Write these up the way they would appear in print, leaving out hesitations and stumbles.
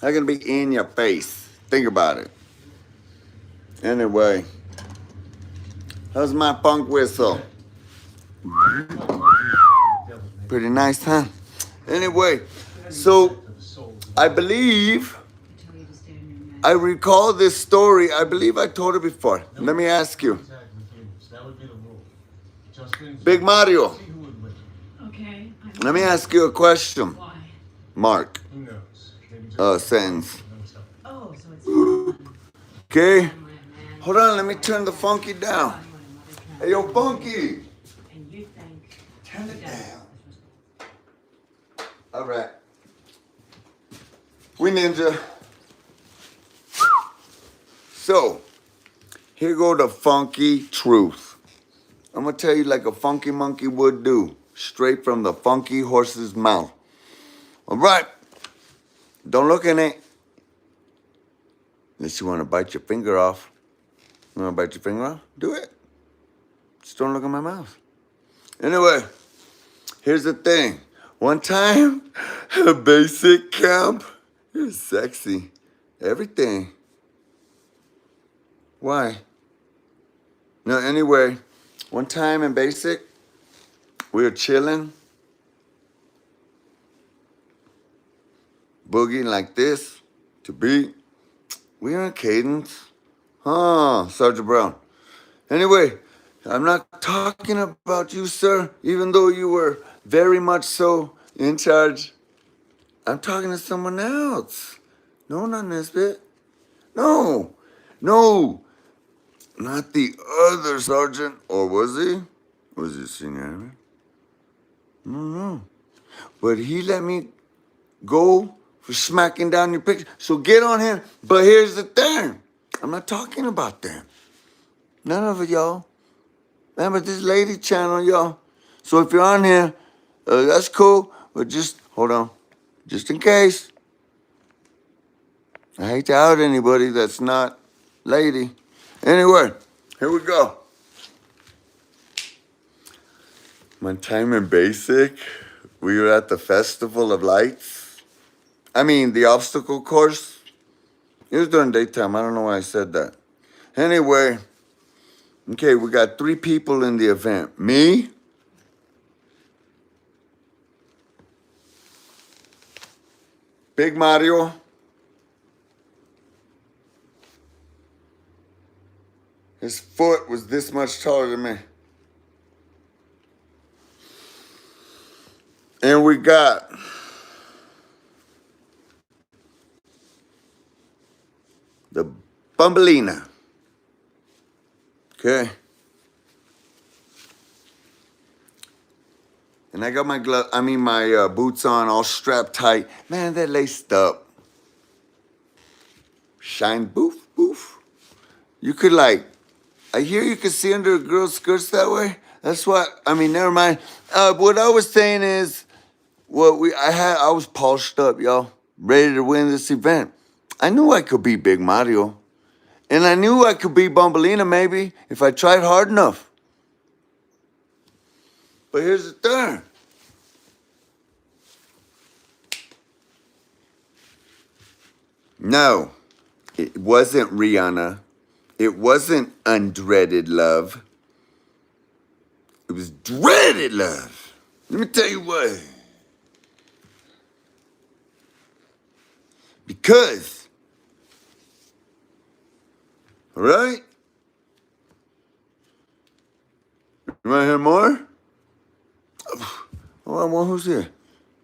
They're gonna be in your face. Think about it. Anyway, how's my funk whistle? Pretty nice, huh? Anyway, so I believe I recall this story. I believe I told it before. Let me ask you. Big Mario. Okay. Let me ask you a question. Why? Mark. Sentence. Oh, so it's Okay. Hold on, let me turn the funky down. Hey, yo, funky. and you think Turn it down. All right. We ninja. So, here go the funky truth. I'm gonna tell you like a funky monkey would do, straight from the funky horse's mouth. All right. Don't look in it. Unless you want to bite your finger off. You want to bite your finger off? Do it. Just don't look in my mouth. Anyway, here's the thing. One time, a basic camp. You're sexy. Everything. Why? No, anyway, one time in basic, we were chilling, boogieing like this to beat. We were in cadence. Huh, Sergeant Brown. Anyway, I'm not talking about you, sir, even though you were very much so in charge. I'm talking to someone else. No, not Nesbit. No, no, not the other sergeant. Or was he? Was he senior airman? No. But he let me go for smacking down your picture. So get on him. But here's the thing. I'm not talking about them. None of it, y'all. Remember this lady channel, y'all. So if you're on here, that's cool. But just hold on. Just in case. I hate to out anybody that's not lady. Anyway, here we go. One time in basic, we were at the Festival of Lights. I mean, the obstacle course. It was during daytime. I don't know why I said that. Anyway, okay, we got 3 people in the event. Me, Big Mario, his foot was this much taller than me. And we got the Bumbleina. Okay. And I got my my boots on, all strapped tight. Man, they're laced up. Shine, boof, boof. You could I hear you could see under a girl's skirts that way. That's what, never mind. What I was saying is, I was polished up, y'all, ready to win this event. I knew I could be Big Mario. And I knew I could be Bumbleina maybe if I tried hard enough. But here's the thing. No, it wasn't Rihanna. It wasn't undreaded love. It was dreaded love. Let me tell you why. Because, all right? You want to hear more? Oh, well, who's here?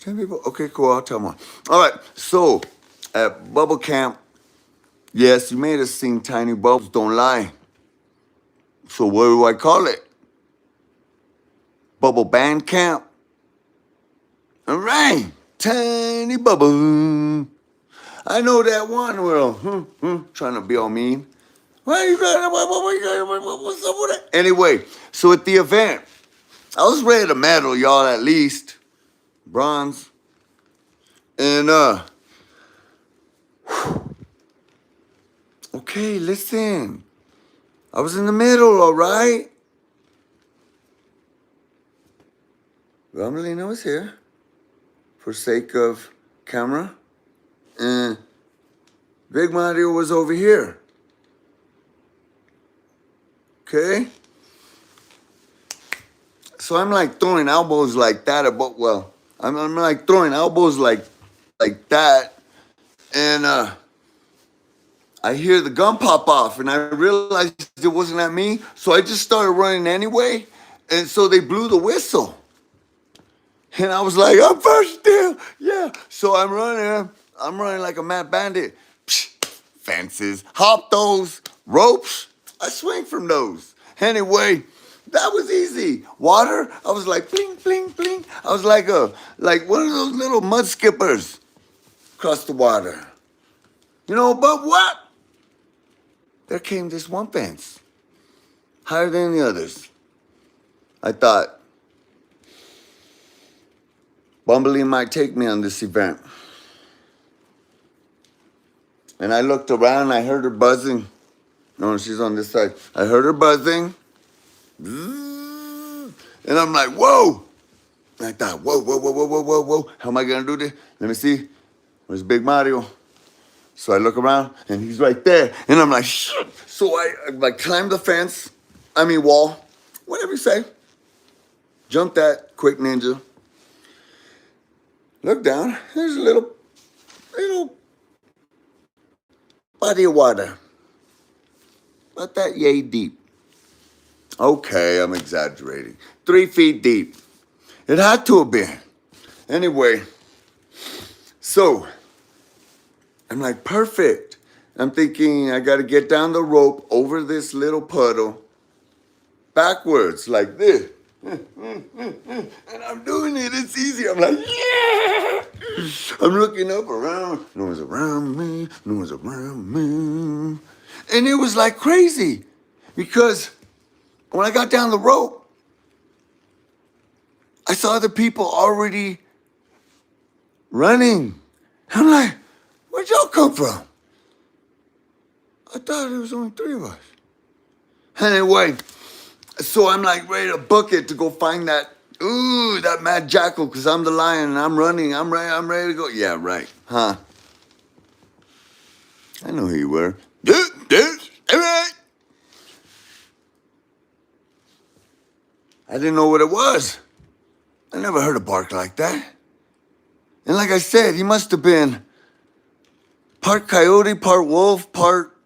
10 people? Okay, cool. I'll tell more. All right. So, at Bubble Camp, yes, you made us sing Tiny Bubbles Don't Lie. So, what do I call it? Bubble Band Camp. All right. Tiny Bubble. I know that one where trying to be all mean. Why you got what's up with that? Anyway, so at the event, I was ready to medal, y'all, at least. Bronze. And okay, listen. I was in the middle, all right? Romelina was here for sake of camera. Big Mario was over here. Okay? So I'm like throwing elbows like that about, well, I'm like throwing elbows like that. And I hear the gun pop off, and I realized it wasn't at me. So I just started running anyway. And so they blew the whistle. And I was like, I'm first still. Yeah. So I'm running like a mad bandit. Psh, fences, hop those, ropes. I swing from those. Anyway, that was easy. Water, I was like bling, bling, bling. I was like one of those little mud skippers across the water. You know, but what? There came this one fence, higher than the others. I thought, Bumblebee might take me on this event. And I looked around, I heard her buzzing. No, she's on this side. I heard her buzzing. And I'm like, whoa. And I thought, whoa, whoa, whoa, whoa, whoa, whoa, whoa. How am I going to do this? Let me see. Where's Big Mario? So I look around, and he's right there. And I'm like, shit. So I like climbed the fence. Wall. Whatever you say. Jumped that quick ninja. Look down. There's a little body of water. About that yay deep. Okay, I'm exaggerating. 3 feet deep. It had to have been. Anyway, so I'm like, perfect. I'm thinking I got to get down the rope over this little puddle backwards like this. And I'm doing it. It's easy. I'm like, yeah. I'm looking up around. No one's around me. No one's around me. And it was like crazy because when I got down the rope, I saw the people already running. I'm like, where'd y'all come from? I thought there was only 3 of us. Anyway, so I'm like ready to book it to go find that mad jackal because I'm the lion and I'm running. I'm ready to go. Yeah, right. Huh? I know who you were. I didn't know what it was. I never heard a bark like that. And like I said, he must have been part coyote, part wolf, part,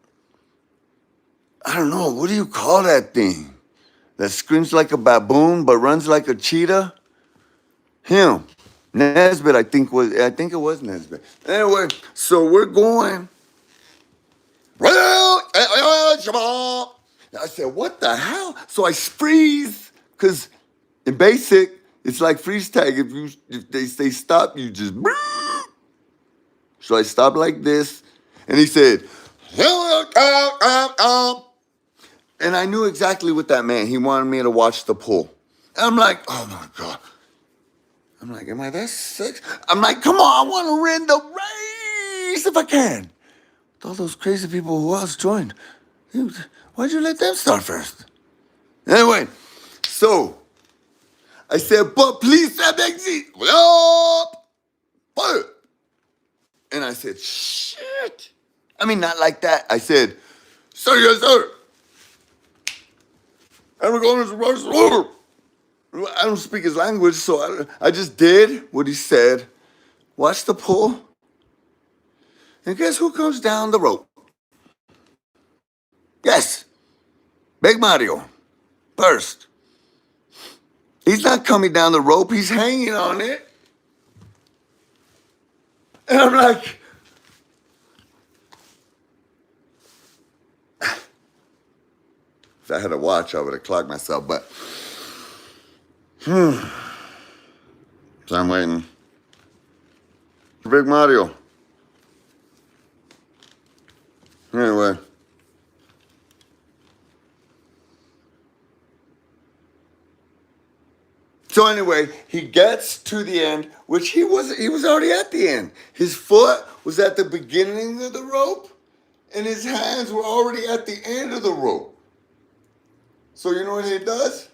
I don't know, what do you call that thing? That screams like a baboon but runs like a cheetah? Him. Nesbitt, I think it was Nesbitt. Anyway, so we're going. I said, what the hell? So I freeze, because in basic, it's like freeze tag. If they say stop, you just. So I stopped like this, and he said, and I knew exactly what that meant. He wanted me to watch the pool. And I'm like, oh my God. I'm like, am I that sick? I'm like, come on, I want to win the race if I can. With all those crazy people who else joined. Why'd you let them start first? Anyway, so I said, but please step exit. And I said, shit. Not like that. I said, sir, yes, sir. And we're going to rush over. I don't speak his language, so I just did what he said. Watch the pool. And guess who comes down the rope? Yes, Big Mario. First. He's not coming down the rope, he's hanging on it. And I'm like, if I had a watch, I would have clocked myself, but so I'm waiting for Big Mario. Anyway. So anyway, he gets to the end, which he was already at the end. His foot was at the beginning of the rope, and his hands were already at the end of the rope. So you know what he does?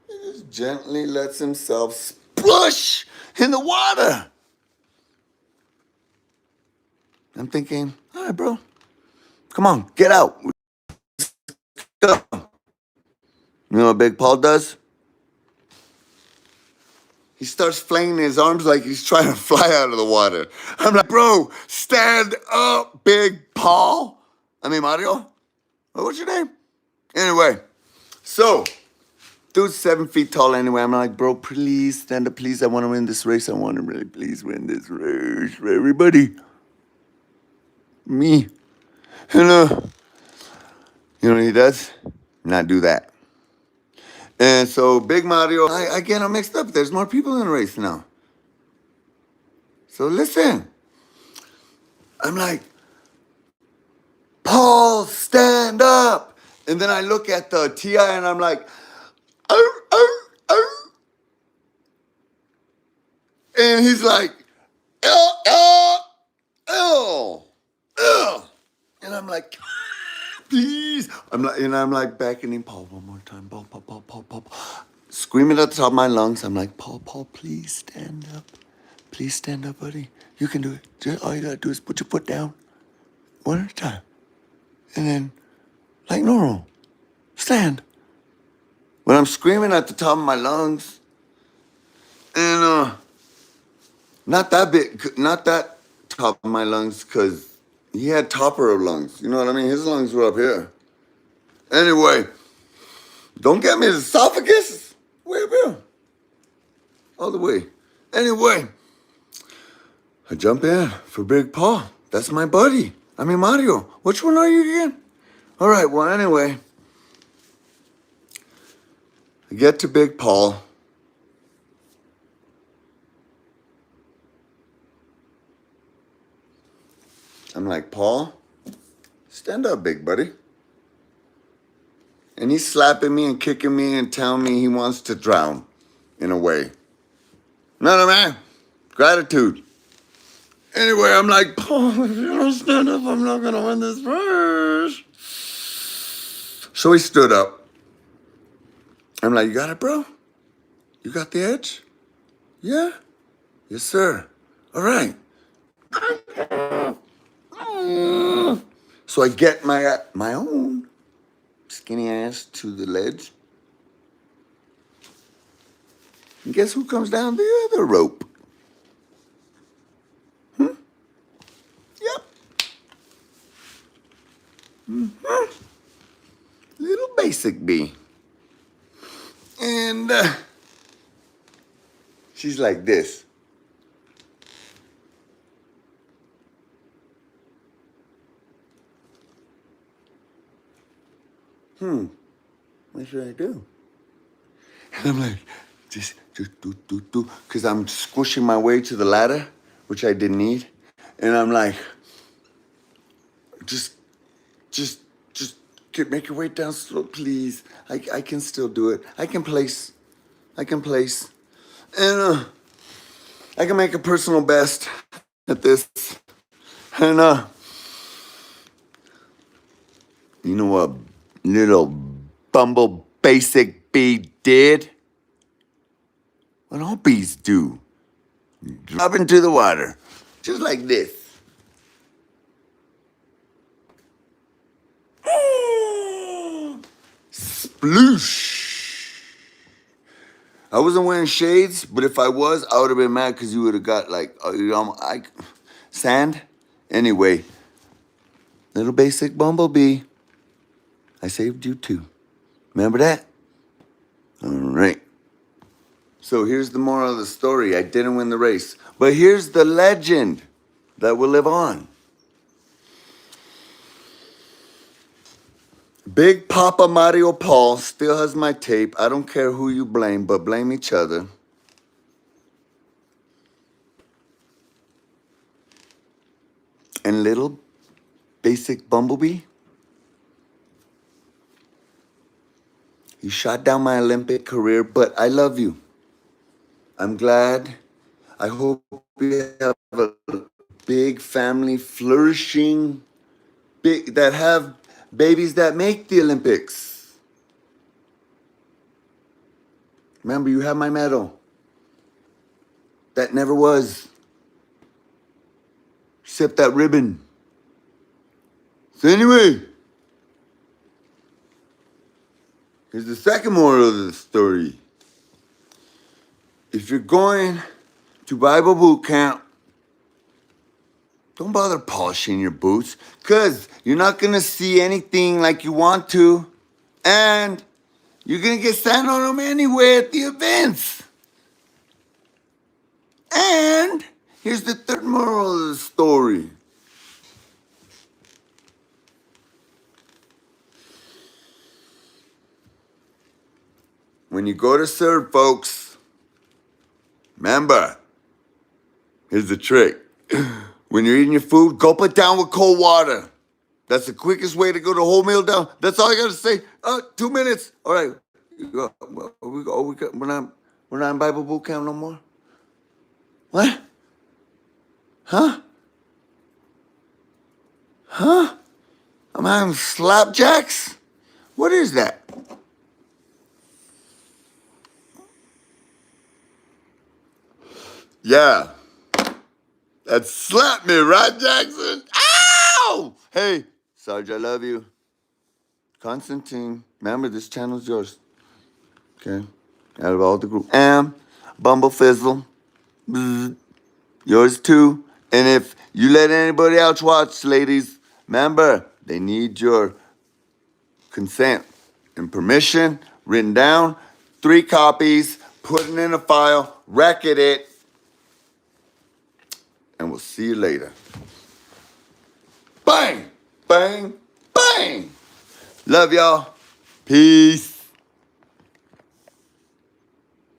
He just gently lets himself splush in the water. I'm thinking, all right, bro, Come on, get out. Go. You know what Big Paul does? He starts flailing his arms like he's trying to fly out of the water. I'm like, bro, stand up, Big Paul. I mean, Mario. What's your name? Anyway, so dude's 7 feet tall anyway. I'm like, bro, please stand up, please. I want to win this race. I want to really please win this race for everybody. Me. And you know what he does? Not do that. And so Big Mario, I get him mixed up. There's more people in the race now. So listen. I'm like, Paul, stand up. And then I look at the TI and I'm like, oh, oh, oh. And he's like, oh, oh, oh, oh. And I'm like, please. I'm like beckoning Paul one more time. Paul, Paul, Paul, Paul, Paul. Screaming at the top of my lungs. I'm like, Paul, Paul, please stand up. Please stand up, buddy. You can do it. Just, all you gotta do is put your foot down. One at a time. And then, like normal, stand. When I'm screaming at the top of my lungs, and not that big, not that top of my lungs, because he had topper of lungs. You know what I mean? His lungs were up here. Anyway, don't get me his esophagus. Way up here. All the way. Anyway, I jump in for Big Paul. That's my buddy. I mean, Mario. Which one are you again? All right, well, anyway. I get to Big Paul. I'm like, Paul, stand up, big buddy. And he's slapping me and kicking me and telling me he wants to drown, in a way. No, man. Gratitude. Anyway, I'm like, Paul, if you don't stand up, I'm not going to win this race. So he stood up. I'm like, you got it, bro? You got the edge? Yeah? Yes, sir. All right. So I get my own skinny ass to the ledge. And guess who comes down the other rope? Yep. Little basic bee. And she's like this. What should I do? And I'm like, just do. Because I'm squishing my way to the ladder, which I didn't need. And I'm like, just make your way down slow, please. I can still do it. I can place. And I can make a personal best at this. And you know what little bumble basic bee did? What all bees do. Drop into the water. Just like this. Sploosh. I wasn't wearing shades, but if I was, I would have been mad because you would have got like sand. Anyway, little basic bumblebee. I saved you too. Remember that? All right. So here's the moral of the story. I didn't win the race. But here's the legend that will live on. Big Papa Mario Paul still has my tape. I don't care who you blame, but blame each other. And little basic bumblebee, you shot down my Olympic career, but I love you. I'm glad. I hope you have a big family, flourishing, big that have babies that make the Olympics. Remember, you have my medal. That never was. Except that ribbon. So anyway, here's the second moral of the story. If you're going to Bible boot camp, don't bother polishing your boots, because you're not going to see anything like you want to, and you're going to get sand on them anyway at the events. And here's the third moral of the story. When you go to serve, folks, remember, here's the trick. When you're eating your food, gulp it down with cold water. That's the quickest way to go the whole meal down. That's all I gotta say. 2 minutes. All right. We're not in Bible boot camp no more. What? Huh? Huh? I'm having slapjacks? What is that? Yeah. That slapped me, right, Jackson? Ow! Hey, Sarge, I love you. Constantine, remember this channel's yours. Okay? Out of all the group. Bumble Fizzle. Bzz, yours too. And if you let anybody else watch, ladies, remember, they need your consent and permission written down. 3 copies, put it in a file, record it, and we'll see you later. Bang! Bang! Bang! Love y'all. Peace.